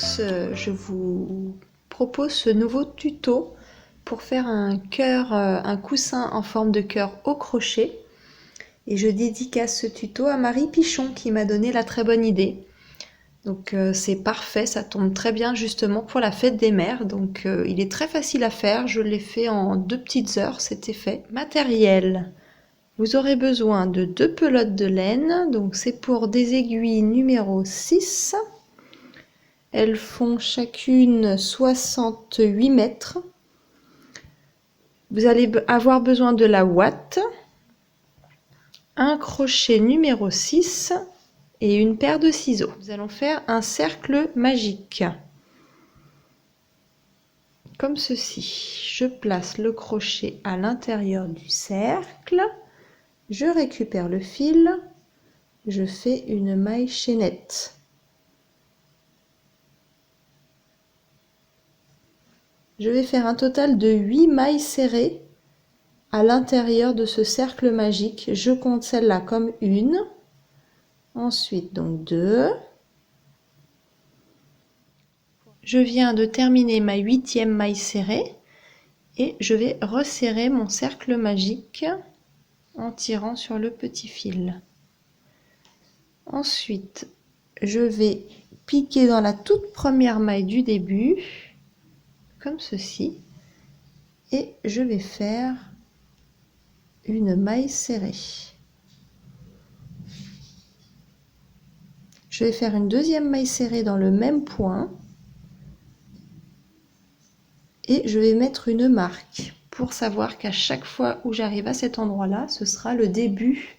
tous, je vous propose ce nouveau tuto pour faire un cœur, un coussin en forme de cœur au crochet. Et je dédicace ce tuto à Marie Pichon qui m'a donné la très bonne idée. Donc c'est parfait, ça tombe très bien justement pour la fête des mères. Donc il est très facile à faire, je l'ai fait en 2 petites heures, c'était fait. Matériel. Vous aurez besoin de 2 pelotes de laine, donc c'est pour des aiguilles numéro 6. Elles font chacune 68 mètres. Vous allez avoir besoin de la ouate, un crochet numéro 6 et une paire de ciseaux. Nous allons faire un cercle magique. Comme ceci. Je place le crochet à l'intérieur du cercle. Je récupère le fil. Je fais une maille chaînette. Je vais faire un total de 8 mailles serrées à l'intérieur de ce cercle magique. Je compte celle-là comme une. Ensuite, donc 2. Je viens de terminer ma 8e maille serrée et je vais resserrer mon cercle magique en tirant sur le petit fil. Ensuite, je vais piquer dans la toute première maille du début, comme ceci, et je vais faire une maille serrée. Je vais faire une deuxième maille serrée dans le même point et je vais mettre une marque pour savoir qu'à chaque fois où j'arrive à cet endroit-là, ce sera le début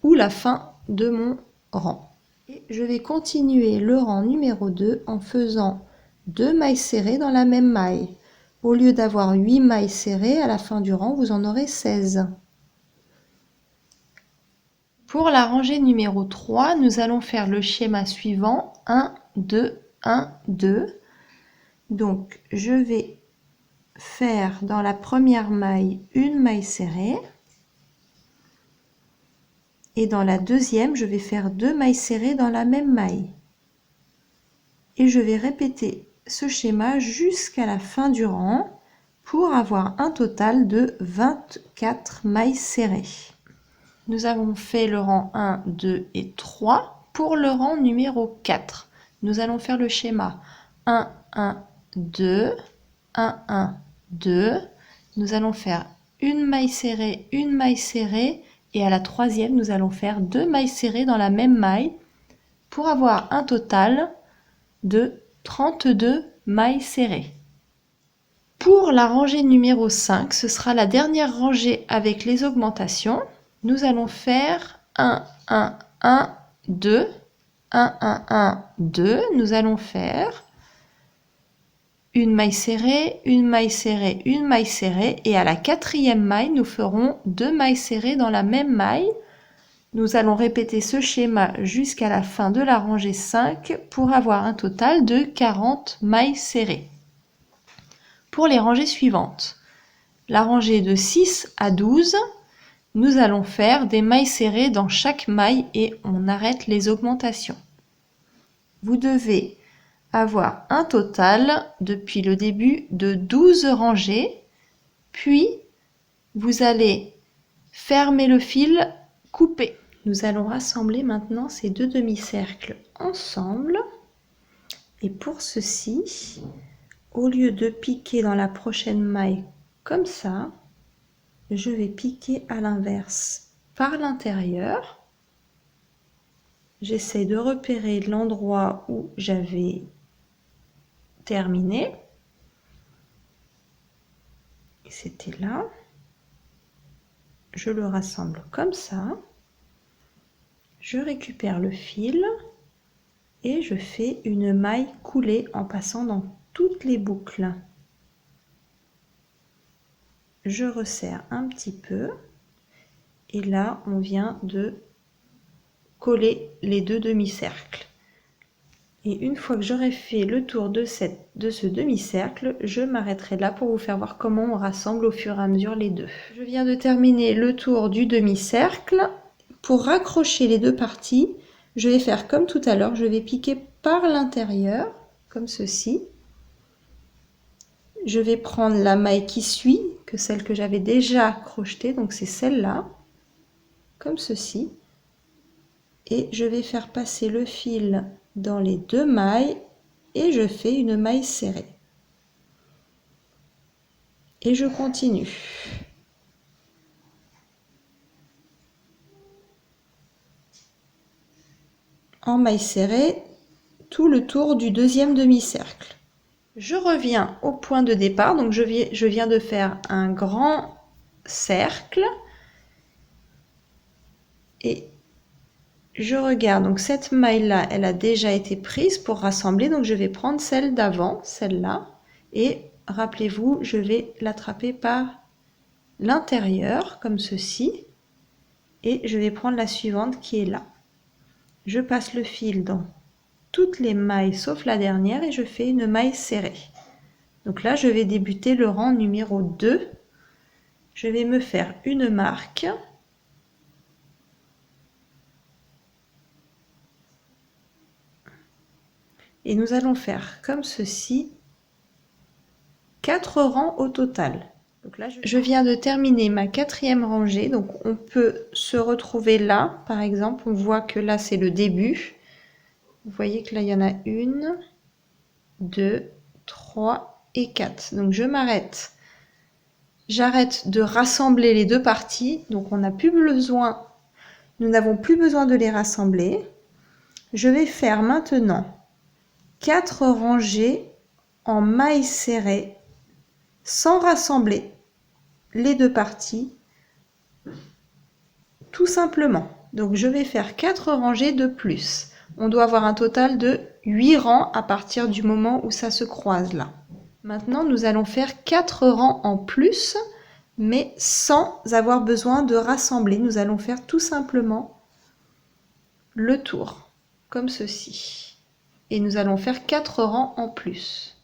ou la fin de mon rang. Et je vais continuer le rang numéro 2 en faisant 2 mailles serrées dans la même maille. Au lieu d'avoir 8 mailles serrées, à la fin du rang, vous en aurez 16. Pour la rangée numéro 3, nous allons faire le schéma suivant, 1, 2, 1, 2. Donc, je vais faire dans la première maille une maille serrée. Et dans la deuxième, je vais faire 2 mailles serrées dans la même maille. Et je vais répéter ce schéma jusqu'à la fin du rang pour avoir un total de 24 mailles serrées. Nous avons fait le rang 1, 2 et 3. Pour le rang numéro 4, nous allons faire le schéma 1, 1, 2, 1, 1, 2. Nous allons faire une maille serrée, et à la troisième, nous allons faire 2 mailles serrées dans la même maille pour avoir un total de 32 mailles serrées. Pour la rangée numéro 5, ce sera la dernière rangée avec les augmentations. Nous allons faire 1, 1, 1, 2, 1, 1, 1, 2. Nous allons faire une maille serrée, une maille serrée, une maille serrée. Et à la quatrième maille, nous ferons 2 mailles serrées dans la même maille. Nous allons répéter ce schéma jusqu'à la fin de la rangée 5 pour avoir un total de 40 mailles serrées. Pour les rangées suivantes, la rangée de 6 à 12, nous allons faire des mailles serrées dans chaque maille et on arrête les augmentations. Vous devez avoir un total depuis le début de 12 rangées, puis vous allez fermer le fil, couper. Nous allons rassembler maintenant ces 2 demi-cercles ensemble et pour ceci, au lieu de piquer dans la prochaine maille comme ça, je vais piquer à l'inverse par l'intérieur. J'essaie de repérer l'endroit où j'avais terminé. Et c'était là. Je le rassemble comme ça. Je récupère le fil et je fais une maille coulée en passant dans toutes les boucles. Je resserre un petit peu et là on vient de coller les 2 demi-cercles. Et une fois que j'aurai fait le tour de ce demi-cercle, je m'arrêterai là pour vous faire voir comment on rassemble au fur et à mesure les deux. Je viens de terminer le tour du demi-cercle. Pour raccrocher les 2 parties, Je vais faire comme tout à l'heure, je vais piquer par l'intérieur, comme ceci. Je vais prendre la maille qui suit, que celle que j'avais déjà crochetée, donc c'est celle-là, comme ceci. Et je vais faire passer le fil dans les deux mailles et je fais une maille serrée. Et je continue. En maille serrée, tout le tour du deuxième demi-cercle. Je reviens au point de départ, donc je viens de faire un grand cercle et je regarde, donc cette maille là elle a déjà été prise pour rassembler, donc je vais prendre celle d'avant, celle-là, et rappelez-vous, je vais l'attraper par l'intérieur comme ceci et je vais prendre la suivante qui est là. Je passe le fil dans toutes les mailles sauf la dernière et je fais une maille serrée. Donc là je vais débuter le rang numéro 2. Je vais me faire une marque et nous allons faire comme ceci 4 rangs au total. Donc là, je viens de terminer ma 4e rangée, donc on peut se retrouver là, par exemple, on voit que là c'est le début. Vous voyez que là il y en a 1, 2, 3 et 4. Donc je m'arrête. J'arrête de rassembler les deux parties, donc on n'a plus besoin, nous n'avons plus besoin de les rassembler. Je vais faire maintenant 4 rangées en mailles serrées sans rassembler les deux parties, tout simplement. Donc je vais faire 4 rangées de plus. On doit avoir un total de 8 rangs à partir du moment où ça se croise là. Maintenant nous allons faire 4 rangs en plus, mais sans avoir besoin de rassembler. Nous allons faire tout simplement le tour, comme ceci. Et nous allons faire 4 rangs en plus.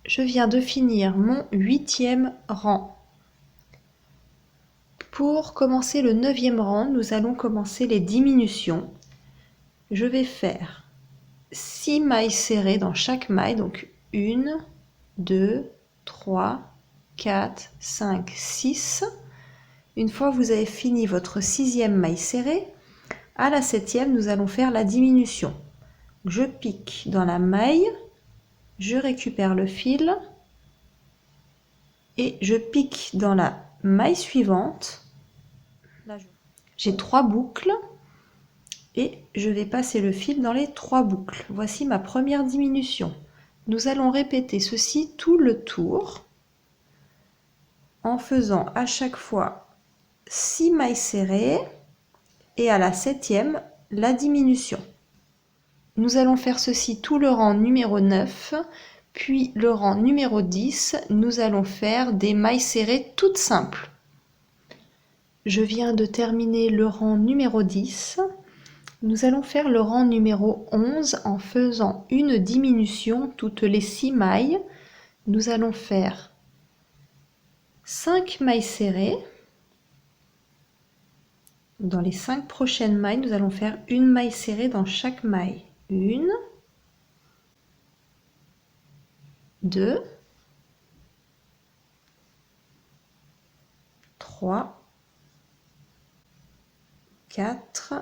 Je viens de finir mon 8e rang. Pour commencer le 9e rang, nous allons commencer les diminutions. Je vais faire 6 mailles serrées dans chaque maille, donc 1, 2, 3, 4, 5, 6. Une fois que vous avez fini votre 6e maille serrée, à la 7e, nous allons faire la diminution. Je pique dans la maille, je récupère le fil et je pique dans la maille suivante. J'ai 3 boucles et je vais passer le fil dans les 3 boucles. Voici ma première diminution. Nous allons répéter ceci tout le tour en faisant à chaque fois 6 mailles serrées et à la 7e la diminution. Nous allons faire ceci tout le rang numéro 9, puis le rang numéro 10, nous allons faire des mailles serrées toutes simples. Je viens de terminer le rang numéro 10. Nous allons faire le rang numéro 11 en faisant une diminution toutes les 6 mailles. Nous allons faire 5 mailles serrées. Dans les 5 prochaines mailles, nous allons faire une maille serrée dans chaque maille. 1, 2, 3, 4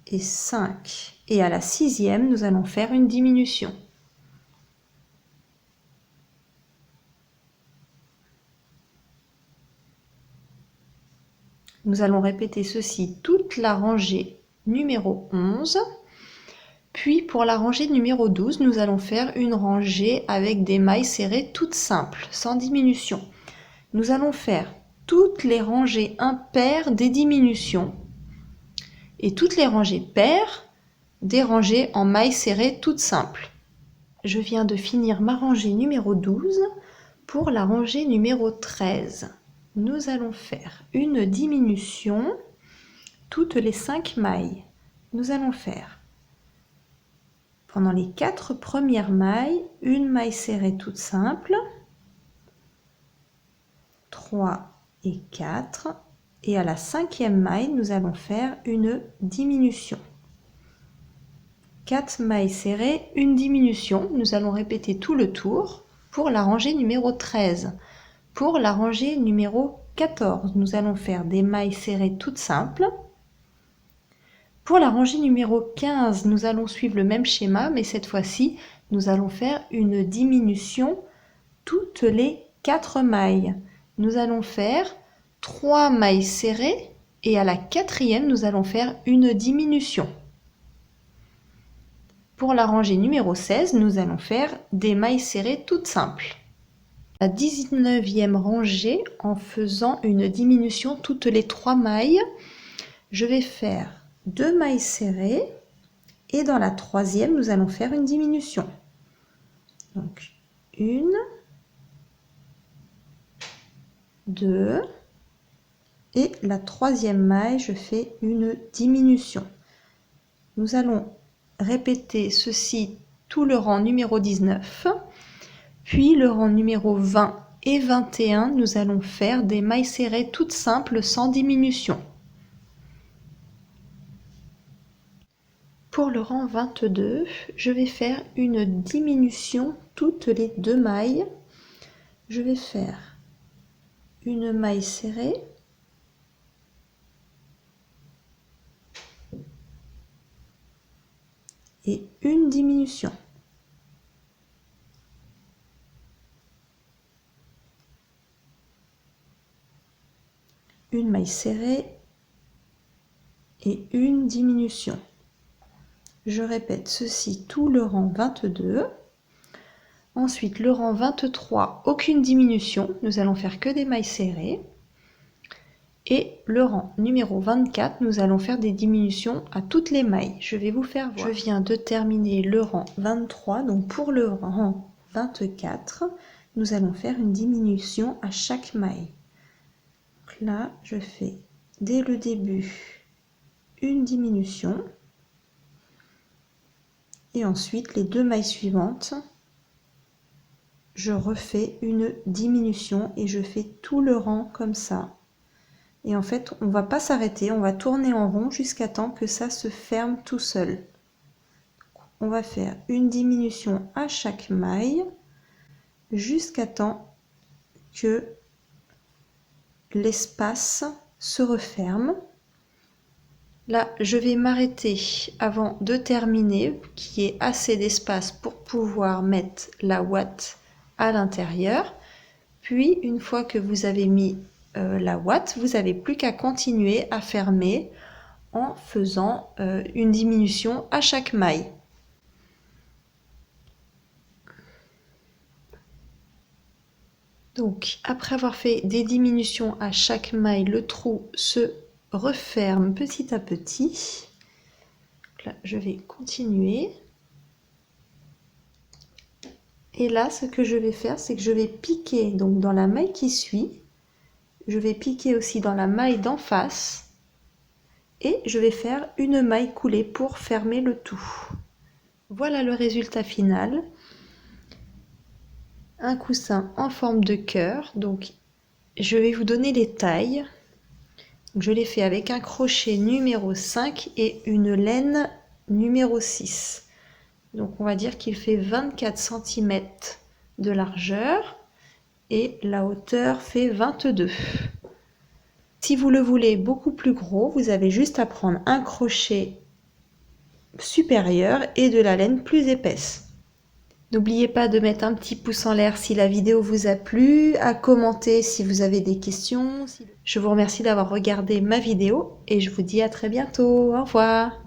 et 5. Et à la 6e, nous allons faire une diminution. Nous allons répéter ceci toute la rangée numéro 11. Puis pour la rangée numéro 12, nous allons faire une rangée avec des mailles serrées toutes simples, sans diminution. Nous allons faire toutes les rangées impaires des diminutions et toutes les rangées paires des rangées en mailles serrées toutes simples. Je viens de finir ma rangée numéro 12. Pour la rangée numéro 13, nous allons faire une diminution toutes les 5 mailles. Nous allons faire pendant les 4 premières mailles, une maille serrée toute simple, 3 et 4, Et à la 5e maille, nous allons faire une diminution. 4 mailles serrées, une diminution. Nous allons répéter tout le tour pour la rangée numéro 13. Pour la rangée numéro 14, nous allons faire des mailles serrées toutes simples. Pour la rangée numéro 15, nous allons suivre le même schéma, mais cette fois-ci, nous allons faire une diminution toutes les 4 mailles. Nous allons faire 3 mailles serrées et à la 4e, nous allons faire une diminution. Pour la rangée numéro 16, nous allons faire des mailles serrées toutes simples. La 19e rangée, en faisant une diminution toutes les 3 mailles, je vais faire 2 mailles serrées et dans la 3e, nous allons faire une diminution. Donc, 1, 2 et la 3e maille, je fais une diminution. Nous allons répéter ceci tout le rang numéro 19, puis le rang numéro 20 et 21, nous allons faire des mailles serrées toutes simples sans diminution. Pour le rang 22, je vais faire une diminution toutes les 2 mailles. Je vais faire une maille serrée et une diminution. Une maille serrée et une diminution. Je répète ceci tout le rang 22. Ensuite, le rang 23, aucune diminution. Nous allons faire que des mailles serrées. Et le rang numéro 24, nous allons faire des diminutions à toutes les mailles. Je vais vous faire voir. Je viens de terminer le rang 23. Donc pour le rang 24, nous allons faire une diminution à chaque maille. Donc là, je fais dès le début une diminution. Et ensuite, les 2 mailles suivantes, je refais une diminution et je fais tout le rang comme ça. Et en fait, on ne va pas s'arrêter, on va tourner en rond jusqu'à temps que ça se ferme tout seul. On va faire une diminution à chaque maille jusqu'à temps que l'espace se referme. Là, je vais m'arrêter avant de terminer, qu'il y ait assez d'espace pour pouvoir mettre la ouate à l'intérieur. Puis, une fois que vous avez mis la ouate, vous n'avez plus qu'à continuer à fermer en faisant une diminution à chaque maille. Donc, après avoir fait des diminutions à chaque maille, le trou se referme petit à petit. Là, je vais continuer. Et là, ce que je vais faire, c'est que je vais piquer donc dans la maille qui suit. Je vais piquer aussi dans la maille d'en face. Et je vais faire une maille coulée pour fermer le tout. Voilà le résultat final. Un coussin en forme de cœur. Donc, je vais vous donner les tailles. Je l'ai fait avec un crochet numéro 5 et une laine numéro 6. Donc on va dire qu'il fait 24 cm de largeur et la hauteur fait 22. Si vous le voulez beaucoup plus gros, vous avez juste à prendre un crochet supérieur et de la laine plus épaisse. N'oubliez pas de mettre un petit pouce en l'air si la vidéo vous a plu, à commenter si vous avez des questions. Je vous remercie d'avoir regardé ma vidéo et je vous dis à très bientôt. Au revoir.